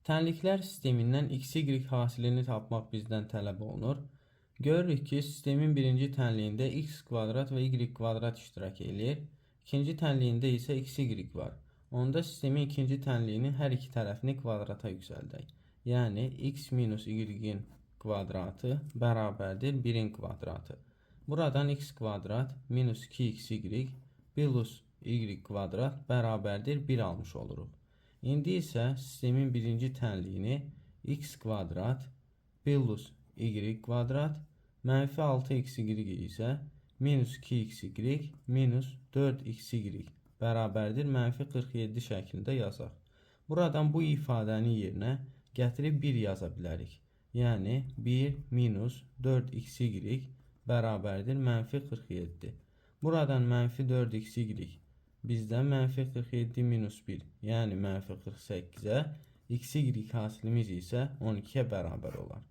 Tənliklər sistemindən x, y hasilini tapmaq bizdən tələb olunur. Görürük ki, sistemin birinci tənliyində x kvadrat və y kvadrat iştirak edir. İkinci tənliyində isə x, y var. Onda sistemin ikinci tənliyinin hər iki tərəfini kvadrata yüksəldək. Yəni, x minus y-in kvadratı bərabərdir 1-in kvadratı. Buradan x kvadrat minus 2xy plus y kvadrat bərabərdir 1 almış oluruq. İndi isə sistemin birinci tənliyini x kvadrat plus y kvadrat mənfi 6xy isə minus 2xy minus 4xy bərabərdir mənfi 47 şəklində yazaq. Buradan bu ifadəni yerinə gətirib 1 yaza bilərik. Yəni 1 minus 4xy bərabərdir mənfi 47. Buradan mənfi 4xy bizdən mənfi 47 minus 1, yəni mənfi 48-ə, x, y hasilimiz isə 12-yə bərabər olar.